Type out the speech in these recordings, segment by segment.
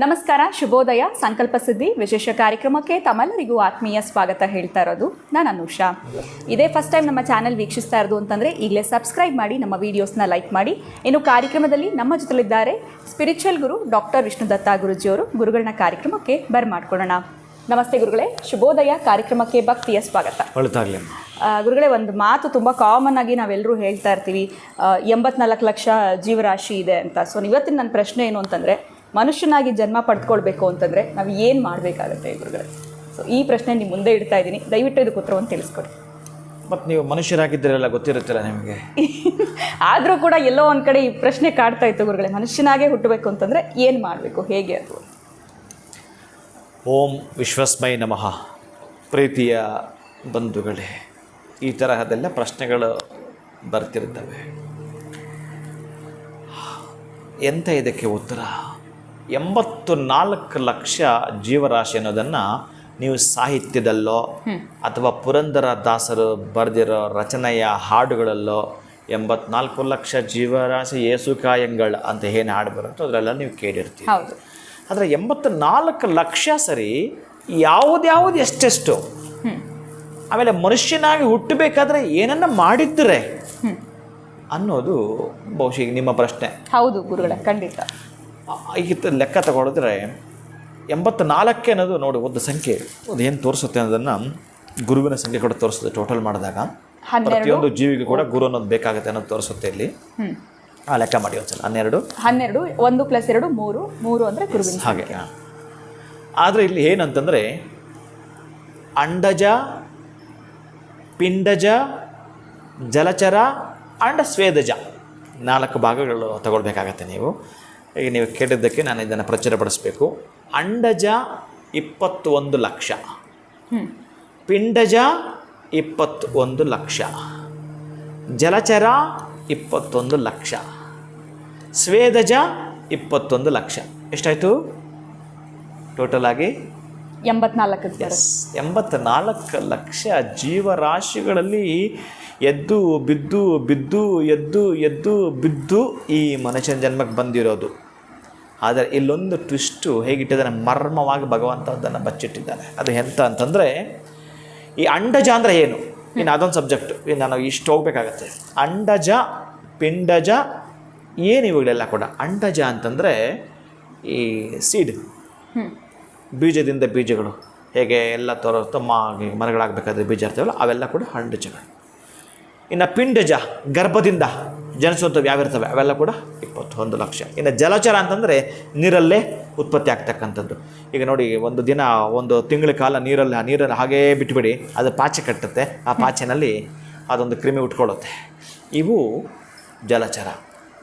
ನಮಸ್ಕಾರ, ಶುಭೋದಯ. ಸಂಕಲ್ಪ ಸಿದ್ಧಿ ವಿಶೇಷ ಕಾರ್ಯಕ್ರಮಕ್ಕೆ ತಮ್ಮೆಲ್ಲರಿಗೂ ಆತ್ಮೀಯ ಸ್ವಾಗತ ಹೇಳ್ತಾ ಇರೋದು ನಾನು ಅನುಷಾ. ಇದೇ ಫಸ್ಟ್ ಟೈಮ್ ನಮ್ಮ ಚಾನೆಲ್ ವೀಕ್ಷಿಸ್ತಾ ಇರೋದು ಅಂತಂದರೆ ಈಗಲೇ ಸಬ್ಸ್ಕ್ರೈಬ್ ಮಾಡಿ, ನಮ್ಮ ವೀಡಿಯೋಸ್ನ ಲೈಕ್ ಮಾಡಿ. ಇನ್ನು ಕಾರ್ಯಕ್ರಮದಲ್ಲಿ ನಮ್ಮ ಜೊತೆಲಿದ್ದಾರೆ ಸ್ಪಿರಿಚುವಲ್ ಗುರು ಡಾಕ್ಟರ್ ವಿಷ್ಣುದತ್ತ ಗುರುಜಿಯವರು. ಗುರುಗಳನ್ನ ಕಾರ್ಯಕ್ರಮಕ್ಕೆ ಬರ್ಮಾಡ್ಕೊಳ್ಳೋಣ. ನಮಸ್ತೆ ಗುರುಗಳೇ, ಶುಭೋದಯ ಕಾರ್ಯಕ್ರಮಕ್ಕೆ ಭಕ್ತಿಯ ಸ್ವಾಗತ. ಗುರುಗಳೇ, ಒಂದು ಮಾತು ತುಂಬ ಕಾಮನ್ ಆಗಿ ನಾವೆಲ್ಲರೂ ಹೇಳ್ತಾ ಇರ್ತೀವಿ, 84 ಲಕ್ಷ ಜೀವರಾಶಿ ಇದೆ ಅಂತ. ಸೊ ಇವತ್ತಿನ ನನ್ನ ಪ್ರಶ್ನೆ ಏನು ಅಂತಂದರೆ, ಮನುಷ್ಯನಾಗಿ ಜನ್ಮ ಪಡೆದುಕೊಳ್ಬೇಕು ಅಂತಂದರೆ ನಾವು ಏನು ಮಾಡಬೇಕಾಗುತ್ತೆ ಗುರುಗಳೇ? ಸೊ ಈ ಪ್ರಶ್ನೆ ನಿಮ್ಮ ಮುಂದೆ ಇಡ್ತಾ ಇದ್ದೀನಿ, ದಯವಿಟ್ಟು ಇದಕ್ಕೆ ಉತ್ತರವನ್ನು ತಿಳಿಸ್ಕೊಡಿ. ಮತ್ತು ನೀವು ಮನುಷ್ಯರಾಗಿದ್ದರೆಲ್ಲ ಗೊತ್ತಿರುತ್ತಲ್ಲ ನಿಮಗೆ. ಆದರೂ ಕೂಡ ಎಲ್ಲೋ ಒಂದು ಕಡೆ ಈ ಪ್ರಶ್ನೆ ಕಾಡ್ತಾ ಇತ್ತು ಗುರುಗಳೇ, ಮನುಷ್ಯನಾಗೇ ಹುಟ್ಟಬೇಕು ಅಂತಂದರೆ ಏನು ಮಾಡಬೇಕು, ಹೇಗೆ ಅದು? ಓಂ ವಿಶ್ವಸ್ಮೈ ನಮಃ. ಪ್ರೀತಿಯ ಬಂಧುಗಳೇ, ಈ ತರಹದೆಲ್ಲ ಪ್ರಶ್ನೆಗಳು ಬರ್ತಿರ್ತವೆ. ಎಂಥ ಇದಕ್ಕೆ ಉತ್ತರ? 84 ಲಕ್ಷ ಜೀವರಾಶಿ ಅನ್ನೋದನ್ನು ನೀವು ಸಾಹಿತ್ಯದಲ್ಲೋ ಅಥವಾ ಪುರಂದರ ದಾಸರು ಬರೆದಿರೋ ರಚನೆಯ ಹಾಡುಗಳಲ್ಲೋ 84 ಲಕ್ಷ ಜೀವರಾಶಿ ಏಸುಕಾಯಂಗಳು ಅಂತ ಏನು ಹಾಡು ಬರುತ್ತೋ ಅದರೆಲ್ಲ ನೀವು ಕೇಳಿರ್ತೀವಿ. ಆದರೆ 84 ಲಕ್ಷ ಸರಿ ಯಾವುದ್ಯಾವುದು ಎಷ್ಟೆಷ್ಟು, ಆಮೇಲೆ ಮನುಷ್ಯನಾಗಿ ಹುಟ್ಟಬೇಕಾದ್ರೆ ಏನನ್ನ ಮಾಡಿದ್ರೆ ಅನ್ನೋದು ಬಹುಶಃ ಈಗ ನಿಮ್ಮ ಪ್ರಶ್ನೆ. ಹೌದು ಗುರುಗಳೇ, ಖಂಡಿತ. ಈಗ ಲೆಕ್ಕ ತಗೊಳಿದ್ರೆ 84 ಅನ್ನೋದು ನೋಡಿ ಒಂದು ಸಂಖ್ಯೆ, ಅದು ಏನು ತೋರಿಸುತ್ತೆ ಅನ್ನೋದನ್ನು ಗುರುವಿನ ಸಂಖ್ಯೆ ಕೂಡ ತೋರಿಸುತ್ತೆ. ಟೋಟಲ್ ಮಾಡಿದಾಗ ಪ್ರತಿಯೊಂದು ಜೀವಿಗೂ ಕೂಡ ಗುರು ಅನ್ನೋದು ಬೇಕಾಗುತ್ತೆ ಅನ್ನೋದು ತೋರಿಸುತ್ತೆ ಇಲ್ಲಿ. ಲೆಕ್ಕ ಮಾಡಿ ಒಂದ್ಸಲ. 12 1 + 2 3 ಅಂದರೆ ಗುರುವಿನ ಹಾಗೆ. ಆದರೆ ಇಲ್ಲಿ ಏನಂತಂದರೆ ಅಂಡಜ, ಪಿಂಡಜ, ಜಲಚರ ಅಂಡ್ ಸ್ವೇದಜ 4 ಭಾಗಗಳು ತಗೊಳ್ಬೇಕಾಗತ್ತೆ ನೀವು. ಈಗ ನೀವು ಕೇಳಿದ್ದಕ್ಕೆ ನಾನು ಇದನ್ನು ಪ್ರಚುರಪಡಿಸಬೇಕು. ಅಂಡಜ 21 ಲಕ್ಷ, ಪಿಂಡಜ 21 ಲಕ್ಷ, ಜಲಚರ 21 ಲಕ್ಷ, ಸ್ವೇದಜ 21 ಲಕ್ಷ. ಎಷ್ಟಾಯಿತು ಟೋಟಲ್ ಆಗಿ? 84 ಲಕ್ಷ ಜೀವರಾಶಿಗಳಲ್ಲಿ ಎದ್ದು ಬಿದ್ದು ಬಿದ್ದು ಎದ್ದು ಎದ್ದು ಬಿದ್ದು ಈ ಮನುಷ್ಯನ ಜನ್ಮಕ್ಕೆ ಬಂದಿರೋದು. ಆದರೆ ಇಲ್ಲೊಂದು ಟ್ವಿಸ್ಟು ಹೇಗಿಟ್ಟಿದ್ದಾನೆ, ಮರ್ಮವಾಗಿ ಭಗವಂತ ಅದನ್ನು ಬಚ್ಚಿಟ್ಟಿದ್ದಾನೆ. ಅದು ಎಂತ ಅಂತಂದರೆ, ಈ ಅಂಡಜ ಅಂದರೆ ಏನು, ಇನ್ನು ಅದೊಂದು ಸಬ್ಜೆಕ್ಟು. ಇನ್ನು ನಾನು ಇಷ್ಟು ಹೋಗ್ಬೇಕಾಗತ್ತೆ. ಅಂಡಜ, ಪಿಂಡಜ ಏನು ಇವುಗಳೆಲ್ಲ ಕೂಡ. ಅಂಡಜ ಅಂತಂದರೆ ಈ ಸೀಡ್, ಬೀಜದಿಂದ ಬೀಜಗಳು ಹೇಗೆ ಎಲ್ಲ ಮರಗಳಾಗಬೇಕಾದ್ರೆ ಬೀಜ ಇರ್ತಾವಲ್ಲ, ಅವೆಲ್ಲ ಕೂಡ ಅಂಡಜಗಳು. ಇನ್ನು ಪಿಂಡಜ, ಗರ್ಭದಿಂದ ಜನಿಸುವಂಥವು ಯಾವಿರ್ತವೆ ಅವೆಲ್ಲ ಕೂಡ 21 ಲಕ್ಷ. ಇನ್ನು ಜಲಚರ ಅಂತಂದರೆ ನೀರಲ್ಲೇ ಉತ್ಪತ್ತಿ ಆಗ್ತಕ್ಕಂಥದ್ದು. ಈಗ ನೋಡಿ, ಒಂದು ದಿನ 1 ತಿಂಗಳ ಕಾಲ ನೀರಲ್ಲಿ ಹಾಗೇ ಬಿಟ್ಟುಬಿಡಿ, ಅದು ಪಾಚೆ ಕಟ್ಟುತ್ತೆ. ಆ ಪಾಚೆನಲ್ಲಿ ಅದೊಂದು ಕ್ರಿಮಿ ಉಟ್ಕೊಳ್ಳುತ್ತೆ. ಇವು ಜಲಚರ.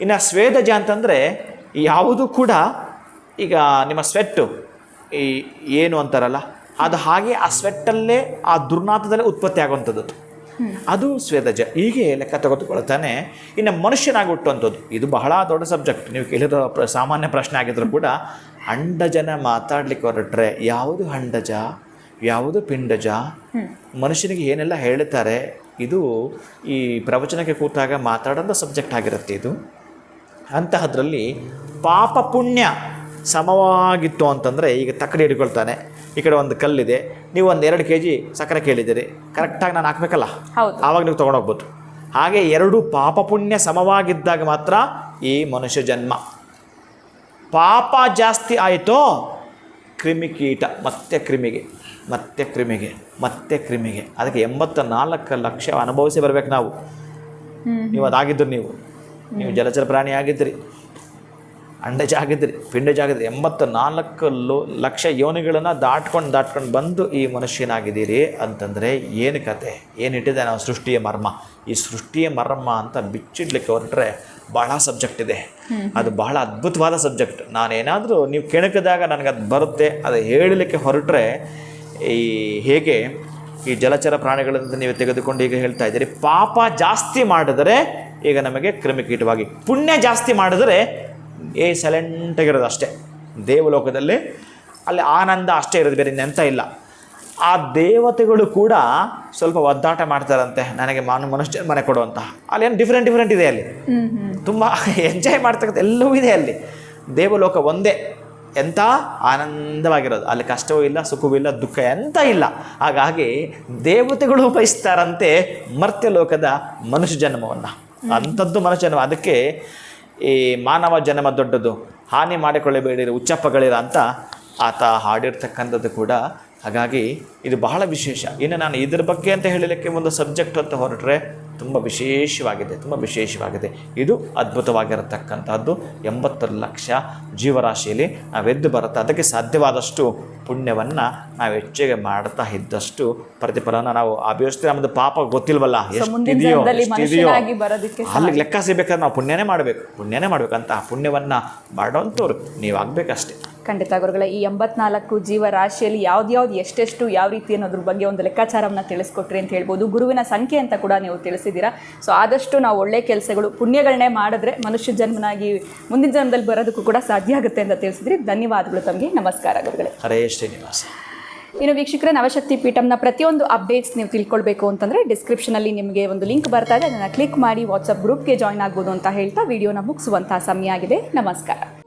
ಇನ್ನು ಸ್ವೇದಜ ಅಂತಂದರೆ ಯಾವುದು ಕೂಡ ಈಗ ನಿಮ್ಮ ಸ್ವೆಟ್ಟು ಈ ಏನು ಅಂತಾರಲ್ಲ, ಅದು ಹಾಗೆ ಆ ಸ್ವೆಟ್ಟಲ್ಲೇ ಆ ದುರ್ನಾಥದಲ್ಲೇ ಉತ್ಪತ್ತಿ ಆಗುವಂಥದ್ದು, ಅದು ಸ್ವೇದಜ. ಹೀಗೆ ಲೆಕ್ಕ ತೆಗೆದುಕೊಳ್ತಾನೆ. ಇನ್ನು ಮನುಷ್ಯನಾಗಿ ಹುಟ್ಟುವಂಥದ್ದು, ಇದು ಬಹಳ ದೊಡ್ಡ ಸಬ್ಜೆಕ್ಟ್. ನೀವು ಕೇಳಿರೋ ಸಾಮಾನ್ಯ ಪ್ರಶ್ನೆ ಆಗಿದ್ರು ಕೂಡ ಅಂಡಜನ ಮಾತಾಡ್ಲಿಕ್ಕೆ ಹೊರಟ್ರೆ ಯಾವುದು ಅಂಡಜ ಯಾವುದು ಪಿಂಡಜ, ಮನುಷ್ಯನಿಗೆ ಏನೆಲ್ಲ ಹೇಳ್ತಾರೆ, ಇದು ಈ ಪ್ರವಚನಕ್ಕೆ ಕೂತಾಗ ಮಾತಾಡೋಂಥ ಸಬ್ಜೆಕ್ಟ್ ಆಗಿರುತ್ತೆ ಇದು. ಅಂತಹದ್ರಲ್ಲಿ ಪಾಪ ಪುಣ್ಯ ಸಮವಾಗಿತ್ತು ಅಂತಂದರೆ, ಈಗ ತಕ್ಕಡಿ ಹಿಡ್ಕೊಳ್ತಾನೆ, ಈ ಕಡೆ ಒಂದು ಕಲ್ಲಿದೆ, ನೀವು ಒಂದು 2 kg ಸಕ್ಕರೆ ಕೇಳಿದ್ದೀರಿ, ಕರೆಕ್ಟಾಗಿ ನಾನು ಹಾಕಬೇಕಲ್ಲ, ಆವಾಗ ನೀವು ತೊಗೊಂಡೋಗ್ಬೋದು. ಹಾಗೆ 2 ಪಾಪ ಪುಣ್ಯ ಸಮವಾಗಿದ್ದಾಗ ಮಾತ್ರ ಈ ಮನುಷ್ಯ ಜನ್ಮ. ಪಾಪ ಜಾಸ್ತಿ ಆಯಿತೋ ಕ್ರಿಮಿಕೀಟ, ಮತ್ತೆ ಕ್ರಿಮಿಗೆ ಮತ್ತೆ ಕ್ರಿಮಿಗೆ ಮತ್ತೆ ಕ್ರಿಮಿಗೆ. ಅದಕ್ಕೆ 84 ಲಕ್ಷ ಅನುಭವಿಸಿ ಬರ್ಬೇಕು ನಾವು. ನೀವು ಅದಾಗಿದ್ದರು, ನೀವು ಜಲಚರ ಪ್ರಾಣಿ ಆಗಿದ್ದಿರಿ, ಅಂಡಜ ಆಗಿದ್ರಿ, ಪಿಂಡಜ ಆಗಿದ್ರಿ, 84 ಲಕ್ಷ ಯೋನಿಗಳನ್ನು ದಾಟ್ಕೊಂಡು ಬಂದು ಈ ಮನುಷ್ಯನಾಗಿದ್ದೀರಿ ಅಂತಂದರೆ ಏನು ಕತೆ, ಏನಿಟ್ಟಿದೆ ನಾವು ಸೃಷ್ಟಿಯ ಮರ್ಮ. ಈ ಸೃಷ್ಟಿಯ ಮರ್ಮ ಅಂತ ಬಿಚ್ಚಿಡ್ಲಿಕ್ಕೆ ಹೊರಟ್ರೆ ಬಹಳ ಸಬ್ಜೆಕ್ಟ್ ಇದೆ. ಅದು ಬಹಳ ಅದ್ಭುತವಾದ ಸಬ್ಜೆಕ್ಟ್. ನಾನೇನಾದರೂ ನೀವು ಕೆಣಕಿದಾಗ ನನಗದು ಬರುತ್ತೆ, ಅದು ಹೇಳಲಿಕ್ಕೆ ಹೊರಟ್ರೆ ಈ ಹೇಗೆ ಈ ಜಲಚರ ಪ್ರಾಣಿಗಳಿಂದ ನೀವು ತೆಗೆದುಕೊಂಡು ಈಗ ಹೇಳ್ತಾ ಇದ್ದೀರಿ, ಪಾಪ ಜಾಸ್ತಿ ಮಾಡಿದರೆ ಈಗ ನಮಗೆ ಕ್ರಿಮಿಕೀಟವಾಗಿ, ಪುಣ್ಯ ಜಾಸ್ತಿ ಮಾಡಿದರೆ ಸೈಲೆಂಟಾಗಿರೋದು ಅಷ್ಟೇ. ದೇವಲೋಕದಲ್ಲಿ ಅಲ್ಲಿ ಆನಂದ ಅಷ್ಟೇ ಇರೋದು, ಬೇರೆ ಇನ್ನೆಂತ ಇಲ್ಲ. ಆ ದೇವತೆಗಳು ಕೂಡ ಸ್ವಲ್ಪ ಒದ್ದಾಟ ಮಾಡ್ತಾರಂತೆ, ನನಗೆ ಮನುಷ್ಯ ಮನೆ ಕೊಡುವಂತಹ. ಅಲ್ಲೇನು ಡಿಫ್ರೆಂಟ್ ಇದೆ ಅಲ್ಲಿ, ತುಂಬ ಎಂಜಾಯ್ ಮಾಡ್ತಕ್ಕಂಥ ಎಲ್ಲವೂ ಇದೆ ಅಲ್ಲಿ. ದೇವಲೋಕ ಒಂದೇ, ಎಂಥ ಆನಂದವಾಗಿರೋದು, ಅಲ್ಲಿ ಕಷ್ಟವೂ ಇಲ್ಲ, ಸುಖವೂ ಇಲ್ಲ, ದುಃಖ ಎಂತ ಇಲ್ಲ. ಹಾಗಾಗಿ ದೇವತೆಗಳು ಬಯಸ್ತಾರಂತೆ ಮರ್ತ್ಯಲೋಕದ ಮನುಷ್ಯ ಜನ್ಮವನ್ನು, ಅಂಥದ್ದು ಮನುಷ್ಯ ಜನ್ಮ. ಅದಕ್ಕೆ ಈ ಮಾನವ ಜನ್ಮ ದೊಡ್ಡದು, ಹಾನಿ ಮಾಡಿಕೊಳ್ಳಬೇಡಿರಿ ಉಚ್ಚಪ್ಪಗಳಿರ ಅಂತ ಆತ ಹಾಡಿರ್ತಕ್ಕಂಥದ್ದು ಕೂಡ. ಹಾಗಾಗಿ ಇದು ಬಹಳ ವಿಶೇಷ. ಇನ್ನು ನಾನು ಇದ್ರ ಬಗ್ಗೆ ಅಂತ ಹೇಳಲಿಕ್ಕೆ ಒಂದು ಸಬ್ಜೆಕ್ಟ್ ಅಂತ ಹೊರಟ್ರೆ ತುಂಬ ವಿಶೇಷವಾಗಿದೆ. ಇದು ಅದ್ಭುತವಾಗಿರತಕ್ಕಂಥದ್ದು. 80 ಲಕ್ಷ ಜೀವರಾಶಿಯಲ್ಲಿ ನಾವೆದ್ದು ಬರುತ್ತೆ. ಅದಕ್ಕೆ ಸಾಧ್ಯವಾದಷ್ಟು ಪುಣ್ಯವನ್ನು ನಾವು ಹೆಚ್ಚಿಗೆ ಮಾಡ್ತಾ ಇದ್ದಷ್ಟು ಪ್ರತಿಫಲನ ನಾವು ಅಭಿವೃದ್ಧಿ. ನಮ್ಮದು ಪಾಪ ಗೊತ್ತಿಲ್ವಲ್ಲ ಎಷ್ಟಿದೆಯೋ ಅಲ್ಲಿಗೆ ಲೆಕ್ಕ ಸಿಗ್ಬೇಕಾದ್ರೆ ನಾವು ಪುಣ್ಯನೇ ಮಾಡಬೇಕಂತ ಆ ಪುಣ್ಯವನ್ನು ಮಾಡೋಂಥವ್ರು ನೀವಾಗಬೇಕಷ್ಟೇ. ಖಂಡಿತ ಗುರುಗಳೇ, ಈ 84 ಜೀವರಾಶಿಯಲ್ಲಿ ಯಾವ್ದು ಎಷ್ಟೆಷ್ಟು ಯಾವ ರೀತಿ ಅನ್ನೋದ್ರ ಬಗ್ಗೆ ಒಂದು ಲೆಕ್ಕಾಚಾರವನ್ನು ತಿಳಿಸ್ಕೊಟ್ರಿ ಅಂತ ಹೇಳ್ಬೋದು. ಗುರುವಿನ ಸಂಖ್ಯೆ ಅಂತ ಕೂಡ ನೀವು ತಿಳಿಸಿದ್ದೀರಾ. ಸೊ ಆದಷ್ಟು ನಾವು ಒಳ್ಳೆ ಕೆಲಸಗಳು ಪುಣ್ಯಗಳನ್ನೇ ಮಾಡಿದ್ರೆ ಮನುಷ್ಯ ಜನ್ಮನಾಗಿ ಮುಂದಿನ ಜನ್ಮದಲ್ಲಿ ಬರೋದಕ್ಕೂ ಕೂಡ ಸಾಧ್ಯ ಆಗುತ್ತೆ ಅಂತ ತಿಳಿಸಿದ್ರಿ. ಧನ್ಯವಾದಗಳು ತಮಗೆ. ನಮಸ್ಕಾರ ಗುರುಗಳೇ. ಹರೇ ಶ್ರೀನಿವಾಸ. ಇನ್ನು ವೀಕ್ಷಕರೇ, ನವಶಕ್ತಿ ಪೀಠಂನ ಪ್ರತಿಯೊಂದು ಅಪ್ಡೇಟ್ಸ್ ನೀವು ತಿಳ್ಕೊಳ್ಬೇಕು ಅಂತಂದರೆ ಡಿಸ್ಕ್ರಿಪ್ಷನಲ್ಲಿ ನಿಮಗೆ ಒಂದು ಲಿಂಕ್ ಬರ್ತಾ ಇದೆ, ಅದನ್ನು ಕ್ಲಿಕ್ ಮಾಡಿ ವಾಟ್ಸಪ್ ಗ್ರೂಪ್ಗೆ ಜಾಯ್ನ್ ಆಗ್ಬೋದು ಅಂತ ಹೇಳ್ತಾ ವಿಡಿಯೋನ ಮುಗಿಸುವಂಥ ಸಮಯ ಆಗಿದೆ. ನಮಸ್ಕಾರ.